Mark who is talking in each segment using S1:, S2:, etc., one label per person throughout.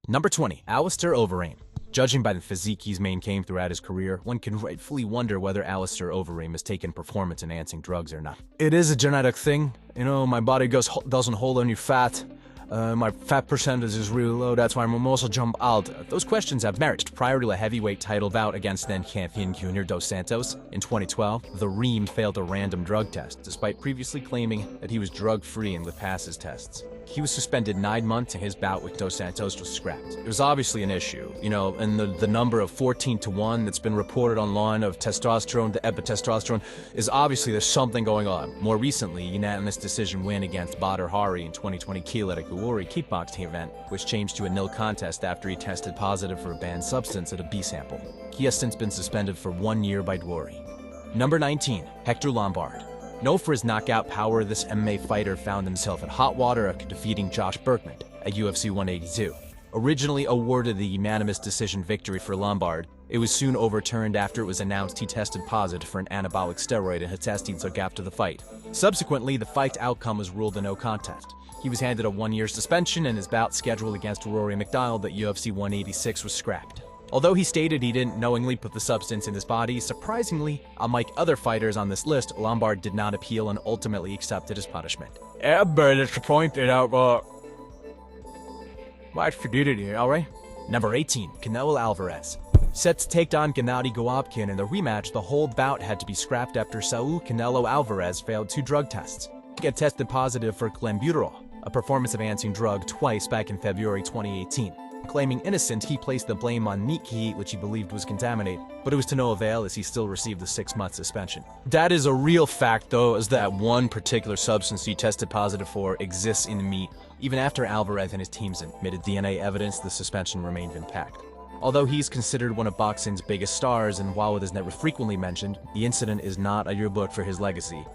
S1: Number 20. Alistair Overeem. Judging by the physique he's maintained throughout his career, one can rightfully wonder whether Alistair Overeem has taken performance-enhancing drugs or not. It is a genetic thing. You know, my body doesn't hold any fat. My fat percentage is really low, that's why my muscle jump out. Those questions have merit. Prior to a heavyweight title bout against then-champion Junior Dos Santos in 2012, the Reem failed a random drug test, despite previously claiming that he was drug-free and would pass his tests. He was suspended 9 months and his bout with Dos Santos was scrapped. It was obviously an issue, you know, and the number of 14-to-1 that's been reported online of testosterone, the epitestosterone, is obviously there's something going on. More recently, unanimous decision win against Badr Hari in 2020 Kielet kickboxing event, which changed to a nil contest after he tested positive for a banned substance at a B sample. He has since been suspended for 1 year by Dwari. Number 19. Hector Lombard. Known for his knockout power, this MMA fighter found himself in hot water after defeating Josh Berkman at UFC 182. Originally awarded the unanimous decision victory for Lombard, it was soon overturned after it was announced he tested positive for an anabolic steroid and had tested took after the fight. Subsequently, the fight's outcome was ruled a no contest. He was handed a 1-year suspension and his bout scheduled against Rory McDonald at UFC 186 was scrapped. Although he stated he didn't knowingly put the substance in his body, surprisingly, unlike other fighters on this list, Lombard did not appeal and ultimately accepted his punishment.
S2: Abner disappointed out,
S1: Whyte did it, alright? Number 18. Canelo Alvarez. Set to take on Gennady Golovkin in the rematch, the whole bout had to be scrapped after Saul Canelo Alvarez failed 2 drug tests. He had tested positive for clenbuterol, a performance-enhancing drug, twice back in February 2018. Claiming innocent, he placed the blame on meat he ate, which he believed was contaminated, but it was to no avail as he still received the 6-month suspension. That is a real fact, though, is that one particular substance he tested positive for exists in meat. Even after Alvarez and his teams admitted DNA evidence, the suspension remained intact. Although he's considered one of boxing's biggest stars, and while it is never frequently mentioned, the incident is not a yearbook for his legacy.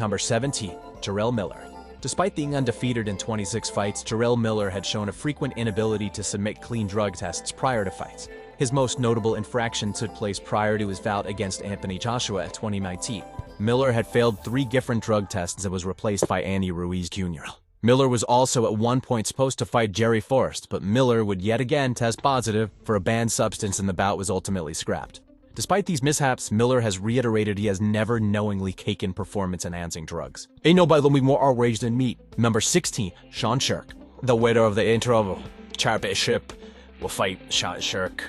S1: Number 17. Jarrell Miller. Despite being undefeated in 26 fights, Jarrell Miller had shown a frequent inability to submit clean drug tests prior to fights. His most notable infraction took place prior to his bout against Anthony Joshua in 2019. Miller had failed 3 different drug tests and was replaced by Andy Ruiz Jr. Miller was also at one point supposed to fight Jerry Forrest, but Miller would yet again test positive for a banned substance and the bout was ultimately scrapped. Despite these mishaps, Miller has reiterated he has never knowingly taken performance-enhancing drugs. Ain't nobody be more outraged than me. Number 16. Sean Sherk. The winner of the interval championship will fight Sean Sherk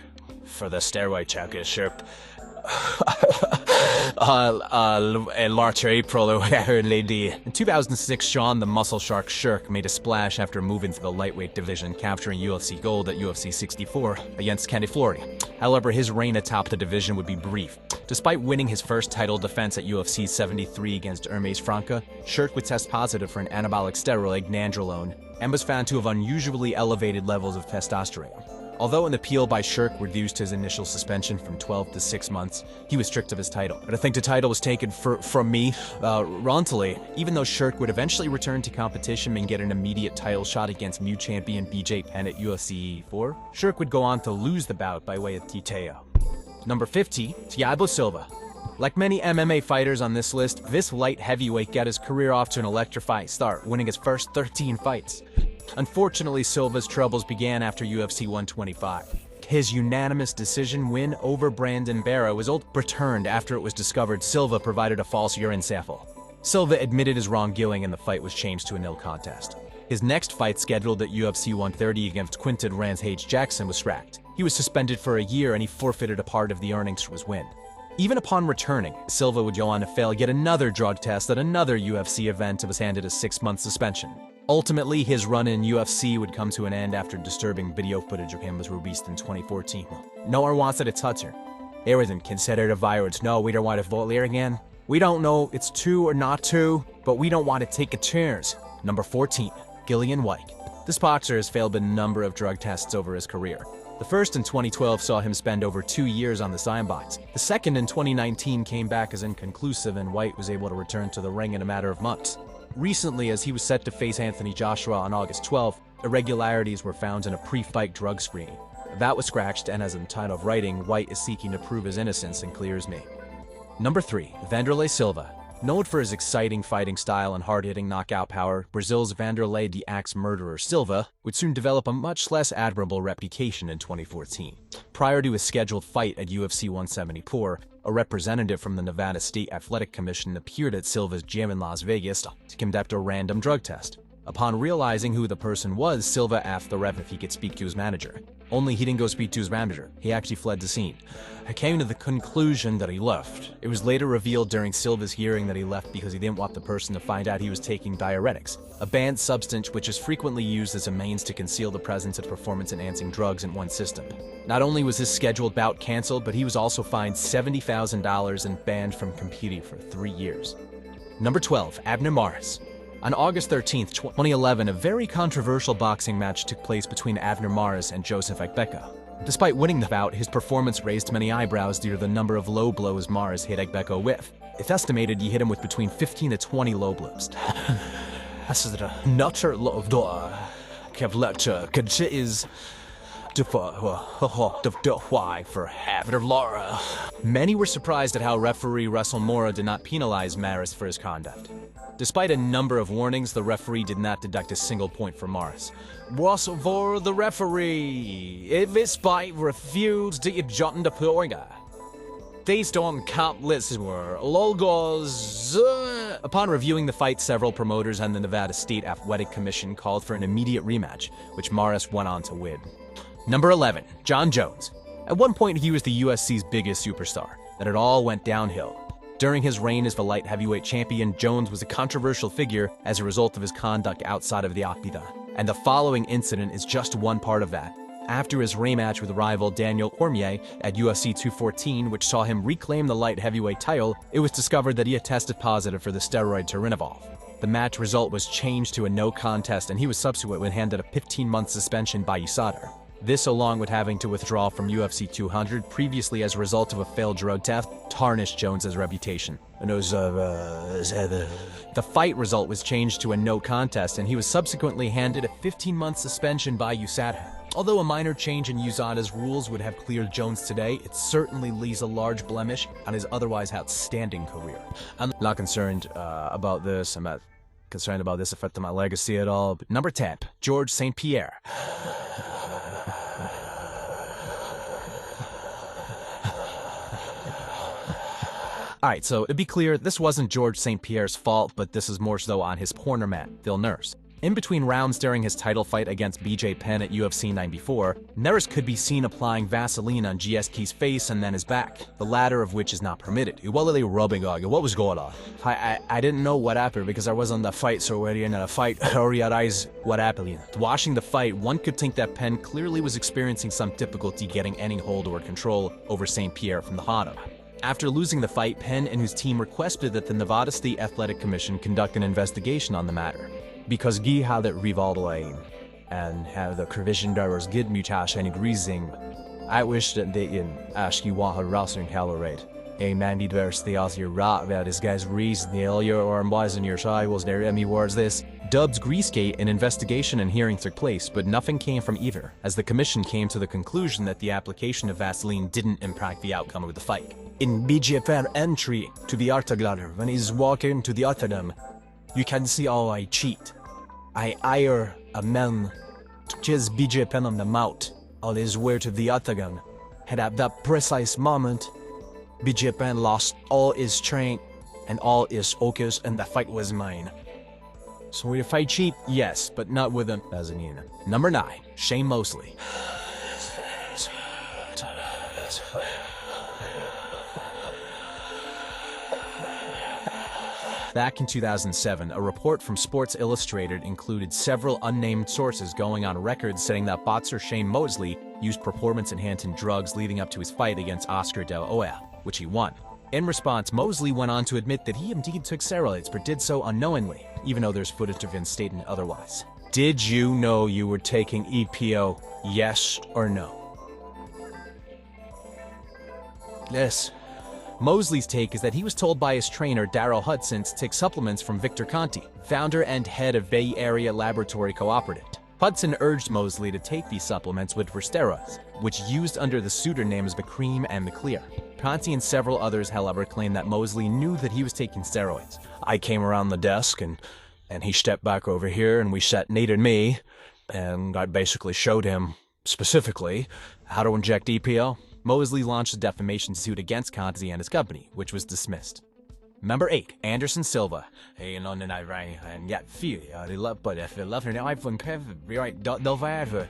S1: for the steroid championship. In March or April, in 2006, Sean the Muscle Shark Sherk made a splash after moving to the lightweight division, capturing UFC gold at UFC 64 against Kenny Florian. However, his reign atop the division would be brief. Despite winning his first title defense at UFC 73 against Hermes Franca, Sherk would test positive for an anabolic steroid, nandrolone, and was found to have unusually elevated levels of testosterone. Although an appeal by Sherk reduced his initial suspension from 12 to 6 months, he was stripped of his title. But I think the title was taken from me, wrongfully. Even though Sherk would eventually return to competition and get an immediate title shot against new champion BJ Penn at UFC 4, Sherk would go on to lose the bout by way of TKO. Number 15. Thiago Silva. Like many MMA fighters on this list, this light heavyweight got his career off to an electrifying start, winning his first 13 fights. Unfortunately, Silva's troubles began after UFC 125. His unanimous decision win over Brandon Barra was overturned after it was discovered Silva provided a false urine sample. Silva admitted his wrongdoing and the fight was changed to a nil contest. His next fight, scheduled at UFC 130 against Quinton Rampage Jackson, was scrapped. He was suspended for a year and he forfeited a part of the earnings from his win. Even upon returning, Silva would go on to fail yet another drug test at another UFC event and was handed a 6-month suspension. Ultimately, his run in UFC would come to an end after disturbing video footage of him was released in 2014. No one wants to touch her. It wasn't considered a virus. No, we don't want to vote there again. We don't know it's true or not true, but we don't want to take a chance. Number 14. Dillian Whyte. This boxer has failed a number of drug tests over his career. The first in 2012 saw him spend over 2 years on the sandbox. The second in 2019 came back as inconclusive and Whyte was able to return to the ring in a matter of months. Recently, as he was set to face Anthony Joshua on August 12th, irregularities were found in a pre-fight drug screening. That was scratched, and as in time of writing, Whyte is seeking to prove his innocence and clear his name. Number 3. Wanderlei Silva Known for his exciting fighting style and hard-hitting knockout power, Brazil's Wanderlei the Axe Murderer Silva would soon develop a much less admirable reputation in 2014. Prior to his scheduled fight at UFC 174, a representative from the Nevada State Athletic Commission appeared at Silva's gym in Las Vegas to conduct a random drug test. Upon realizing who the person was, Silva asked the ref if he could speak to his manager. Only he didn't go speak to his manager. He actually fled the scene. I came to the conclusion that he left. It was later revealed during Silva's hearing that he left because he didn't want the person to find out he was taking diuretics, a banned substance which is frequently used as a means to conceal the presence of performance-enhancing drugs in one's system. Not only was his scheduled bout canceled, but he was also fined $70,000 and banned from competing for 3 years. Number 12, Abner Mares. On August 13, 2011, a very controversial boxing match took place between Abner Mares and Joseph Ekbeko. Despite winning the bout, his performance raised many eyebrows due to the number of low blows Mares hit Ekbeko with. It's estimated he hit him with between 15 to 20 low blows.
S2: Nutter love door. Kevlecture is why for Abner Laura.
S1: Many were surprised at how referee Russell Mora did not penalize Mares for his conduct. Despite a number of warnings, the referee did not deduct a single point for Mares.
S2: Was for the referee, if his fight refused to jump the point. Based on countless logos.
S1: Upon reviewing the fight, several promoters and the Nevada State Athletic Commission called for an immediate rematch, which Mares went on to win. Number 11, Jon Jones. At one point, he was the UFC's biggest superstar. Then it all went downhill. During his reign as the light heavyweight champion, Jones was a controversial figure as a result of his conduct outside of the octagon. And the following incident is just one part of that. After his rematch with rival Daniel Cormier at UFC 214, which saw him reclaim the light heavyweight title, it was discovered that he had tested positive for the steroid Turinabol. The match result was changed to a no contest, and he was subsequently handed a 15-month suspension by USADA. This, along with having to withdraw from UFC 200 previously as a result of a failed drug test, tarnished Jones' reputation.
S2: The
S1: The fight result was changed to a no contest, and he was subsequently handed a 15-month suspension by USADA. Although a minor change in USADA's rules would have cleared Jones today, it certainly leaves a large blemish on his otherwise outstanding career. I'm not concerned about this. I'm not concerned about this affecting my legacy at all. But number 10, George St-Pierre. Alright, so to be clear, this wasn't George St-Pierre's fault, but this is more so on his cornerman, Phil Nurse. In between rounds during his title fight against BJ Penn at UFC 94, Nurse could be seen applying Vaseline on GSK's face and then his back, the latter of which is not permitted.
S2: What were they rubbing on you? What was going on?
S1: I didn't know what happened because I wasn't in the fight, so when you're in a fight, I realize what happened. Watching the fight, one could think that Penn clearly was experiencing some difficulty getting any hold or control over St-Pierre from the bottom. After losing the fight, Penn and his team requested that the Nevada State Athletic Commission conduct an investigation on the matter. Because he had it rivaldline and have the provision drivers get much and greasing, I wish that they can ask you what her wrestling calorie. A man did verse the Aussie rock that this guy's reason the your arm was in your shy was there Emmy words this. Dub's Greasegate, an investigation and hearing took place, but nothing came from either, as the commission came to the conclusion that the application of Vaseline didn't impact the outcome of the fight. In BJP's entry to the octagon, when he's walking to the octagon, you can see how I cheat. I hire a man to kiss BJP on the mouth on his way to the octagon, and at that precise moment, BJP lost all his strength and all his focus, and the fight was mine. So if I cheat, yes, but not with him as an Number 9, Shane Mosley. Back in 2007, a report from Sports Illustrated included several unnamed sources going on record saying that boxer Shane Mosley used performance-enhancing drugs leading up to his fight against Oscar De La Hoya, which he won. In response, Mosley went on to admit that he indeed took steroids, but did so unknowingly, even though there's footage of him stating otherwise. Did you know you were taking EPO, yes or no? Yes. Mosley's take is that he was told by his trainer Darrell Hudson to take supplements from Victor Conti, founder and head of Bay Area Laboratory Cooperative. Hudson urged Mosley to take these supplements which were steroids, which used under the pseudonyms the Cream and the Clear. Conti and several others, however, claimed that Mosley knew that he was taking steroids. I came around the desk and he stepped back over here and we needed me, and I basically showed him specifically how to inject EPO. Mosley launched a defamation suit against Conti and his company, which was dismissed. Number 8, Anderson Silva. Hey, no, I right, and yeah, feel the love, but if you love her now, I've been right, don't no, but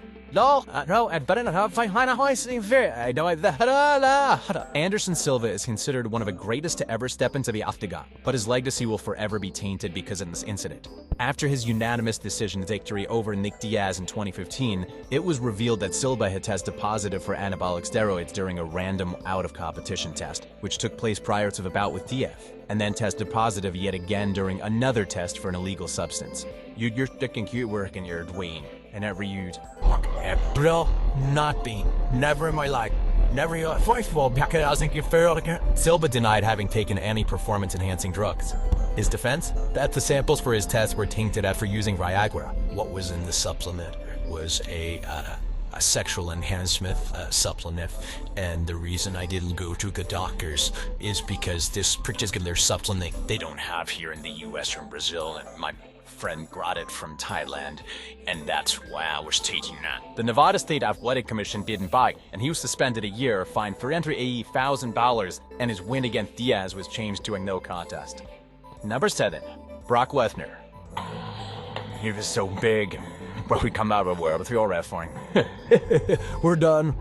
S1: Anderson Silva is considered one of the greatest to ever step into the octagon, but his legacy will forever be tainted because of this incident. After his unanimous decision victory over Nick Diaz in 2015, it was revealed that Silva had tested positive for anabolic steroids during a random out-of-competition test, which took place prior to the bout with Diaz, and then tested positive yet again during another test for an illegal substance. You're sticking cute work in your Dwayne, and every you'd. Bro, not being. Never in my life. Never your first of all, because I think you failed again. Silva denied having taken any performance-enhancing drugs. His defense? That the samples for his tests were tainted after using Viagra. What was in the supplement was a sexual enhancement supplement, and the reason I didn't go to the doctors is because this particular supplement they don't have here in the US or in Brazil, and my friend got it from Thailand, and that's why I was taking that. The Nevada State Athletic Commission didn't buy, and he was suspended a year, fined $380,000, and his win against Diaz was changed to a no contest. Number 7, Brock Lesnar. He was so big. Well, we come out of where with your wrestling. We're done.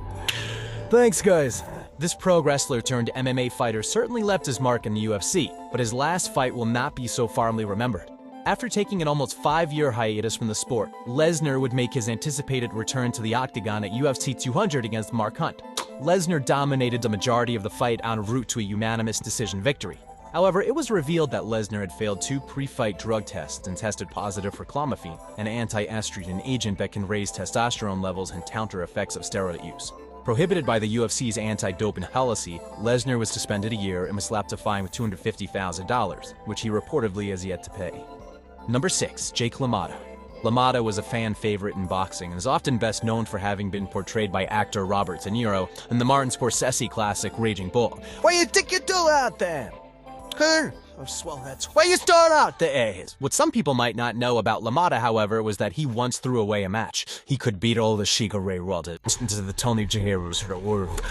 S1: Thanks, guys. This pro wrestler turned MMA fighter certainly left his mark in the UFC, but his last fight will not be so fondly remembered. After taking an almost 5-year hiatus from the sport, Lesnar would make his anticipated return to the octagon at UFC 200 against Mark Hunt. Lesnar dominated the majority of the fight en route to a unanimous decision victory. However, it was revealed that Lesnar had failed 2 pre-fight drug tests and tested positive for clomiphene, an anti-estrogen agent that can raise testosterone levels and counter effects of steroid use. Prohibited by the UFC's anti-doping policy, Lesnar was suspended a year and was slapped a fine with $250,000, which he reportedly has yet to pay. Number 6, Jake LaMotta. LaMotta was a fan favorite in boxing and is often best known for having been portrayed by actor Robert De Niro in the Martin Scorsese classic Raging Bull. What you think you do out there? Where you start out the A's? What some people might not know about LaMotta, however, was that he once threw away a match. He could beat all the Chico Ray Walter into the Tony Jahiros of the world.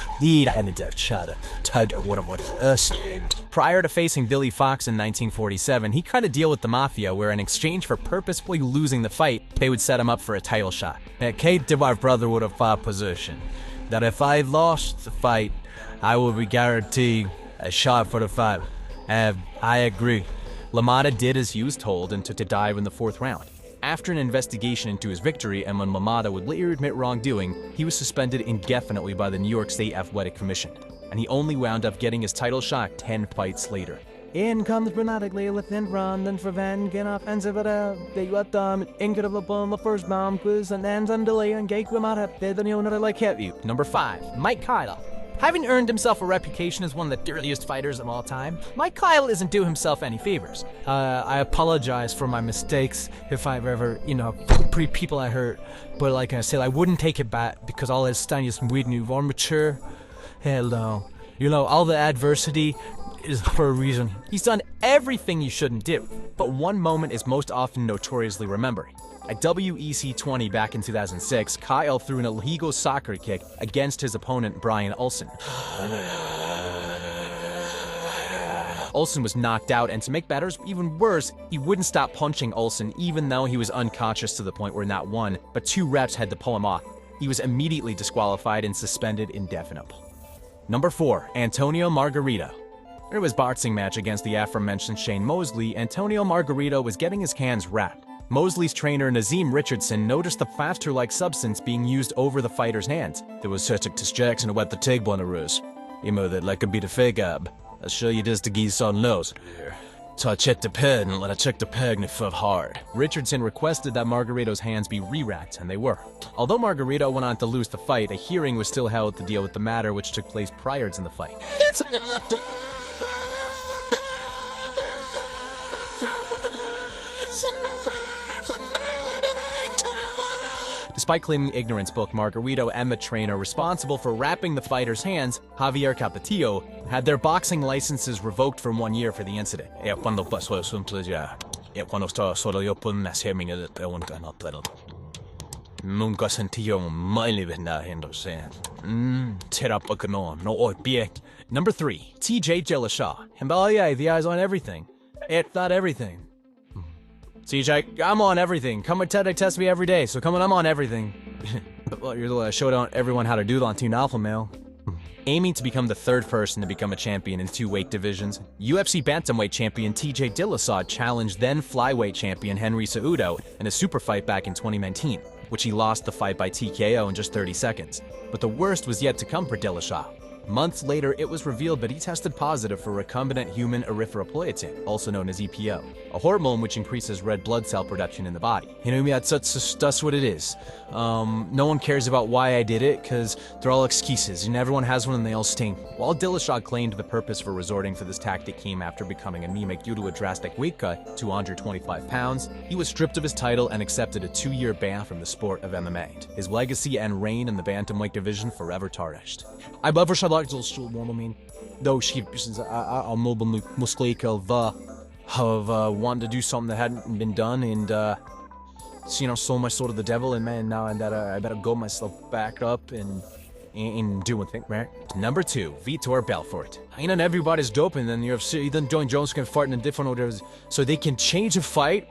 S1: Prior to facing Billy Fox in 1947, he cut a deal with the Mafia where in exchange for purposefully losing the fight, they would set him up for a title shot. Kate did my brother would have fought position. That if I lost the fight, I would be guaranteed a shot for the fight. I agree. LaMotta did as he was told and took a dive in the 4th round. After an investigation into his victory and when LaMotta would later admit wrongdoing, he was suspended indefinitely by the New York State Athletic Commission, and he only wound up getting his title shot 10 fights later. In comes dramatically within run and prevent get offensive they got them incredible on the first bomb quiz and ends on delay and gate them out up there than you know like hit you. Number 5, Mike Kyle. Having earned himself a reputation as one of the dirtiest fighters of all time, Mike Kyle isn't doing himself any favors. I apologize for my mistakes if I've ever, people I hurt. But like I said, I wouldn't take it back because all this time is weird new or mature. Hell no. All the adversity is for a reason. He's done everything you shouldn't do, but one moment is most often notoriously remembered. At WEC 20 back in 2006, Kyle threw an illegal soccer kick against his opponent Brian Olsen. Olsen was knocked out, and to make matters even worse, he wouldn't stop punching Olsen even though he was unconscious to the point where not 1, but 2 reps had to pull him off. He was immediately disqualified and suspended indefinitely. Number 4, Antonio Margarito. In his boxing match against the aforementioned Shane Mosley, Antonio Margarito was getting his hands wrapped. Mosley's trainer Nazim Richardson noticed the plaster-like substance being used over the fighter's hands. There was such a distraction about the table on the ruse. That like could be the fake ab. I'll show you this to geese on nose. So I checked the pen and let I check the peg and it felt hard. Richardson requested that Margarito's hands be re-racked, and they were. Although Margarito went on to lose the fight, a hearing was still held to deal with the matter which took place prior to the fight. Despite claiming ignorance, both Margarito and the trainer responsible for wrapping the fighter's hands, Javier Capetillo, had their boxing licenses revoked for 1 year for the incident. Cuando pasó el asunto ya, cuando estaba solo yo por una semana de pregunta, no, pero nunca sentí yo mal haciéndose. Terapia que no olvidé. Number 3, TJ Dillashaw. And yeah, the eyes on everything. It's not everything. TJ, I'm on everything. Come and test me every day, so come on, I'm on everything. Well, you're the showed everyone how to do it on Team Alpha Male. Aiming to become the third person to become a champion in 2 weight divisions, UFC bantamweight champion TJ Dillashaw challenged then flyweight champion Henry Cejudo in a super fight back in 2019, which he lost the fight by TKO in just 30 seconds. But the worst was yet to come for Dillashaw. Months later, it was revealed that he tested positive for recombinant human erythropoietin, also known as EPO, a hormone which increases red blood cell production in the body. You know, that's what it is. No one cares about why I did it, because they're all excuses, and everyone has one and they all stink. While Dillashaw claimed the purpose for resorting to this tactic came after becoming anemic due to a drastic weight cut to 125 pounds, he was stripped of his title and accepted a 2-year ban from the sport of MMA. His legacy and reign in the bantamweight division forever tarnished. I love Though she most likely have wanted to do something that hadn't been done, and sold my soul to the devil, and man, now I better go myself back up and do one thing, right? Number 2, Vitor Belfort. Ain't everybody's doping in the UFC. Then Jon Jones can fight in different orders, so they can change a fight.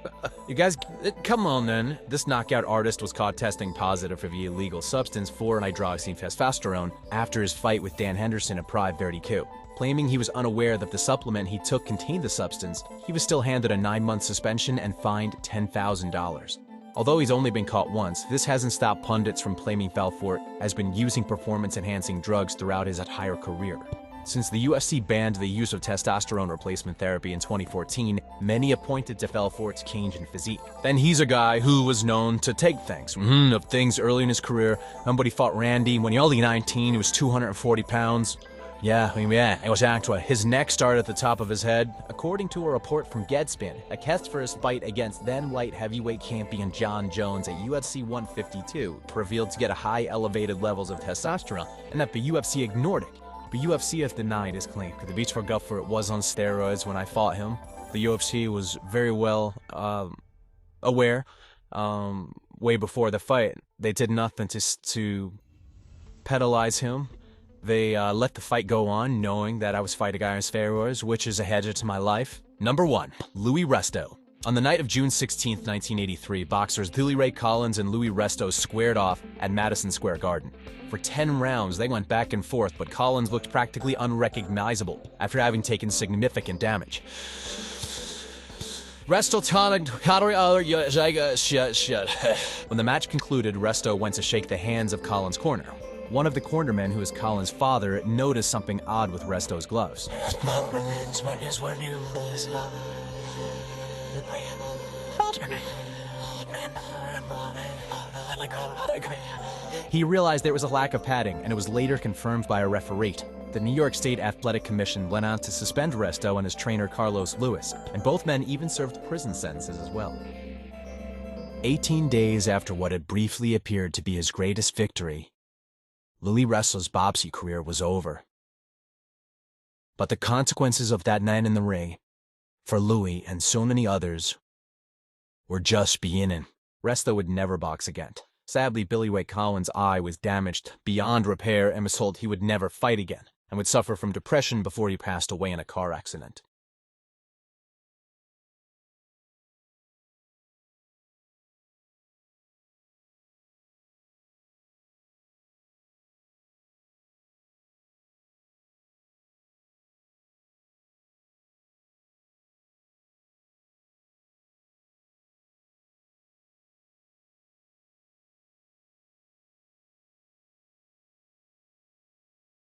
S1: You guys, come on then. This knockout artist was caught testing positive for the illegal substance 4-hydroxytestosterone after his fight with Dan Henderson at Pride 32. Claiming he was unaware that the supplement he took contained the substance, he was still handed a 9-month suspension and fined $10,000. Although he's only been caught once, this hasn't stopped pundits from claiming Belfort has been using performance-enhancing drugs throughout his entire career. Since the UFC banned the use of testosterone replacement therapy in 2014, many have pointed to Belfort's change in physique. Then he's a guy who was known to take things early in his career. Remember he fought Randy when he was only 19, he was 240 pounds. Yeah, it was actually. His neck started at the top of his head. According to a report from Deadspin, a test for his fight against then light heavyweight champion Jon Jones at UFC 152 revealed to get high elevated levels of testosterone, and that the UFC ignored it. The UFC has denied his claim. The Vitor Belfort was on steroids when I fought him. The UFC was very well aware way before the fight. They did nothing to penalize him. They let the fight go on, knowing that I was fighting a guy on steroids, which is a hedge to my life. Number 1, Louis Resto. On the night of June 16, 1983, boxers Dillian Collins and Louis Resto squared off at Madison Square Garden. For 10 rounds, they went back and forth, but Collins looked practically unrecognizable after having taken significant damage. Resto When the match concluded, Resto went to shake the hands of Collins' corner. One of the cornermen, who is Collins' father, noticed something odd with Resto's gloves. He realized there was a lack of padding, and it was later confirmed by a referee. The New York State Athletic Commission went on to suspend Resto and his trainer Carlos Lewis, and both men even served prison sentences as well. 18 days after what had briefly appeared to be his greatest victory, Louis Resto's boxing career was over. But the consequences of that night in the ring, for Louis and so many others, were just beginning. Resto would never box again. Sadly, Billy Ray Collins' eye was damaged beyond repair and was told he would never fight again, and would suffer from depression before he passed away in a car accident.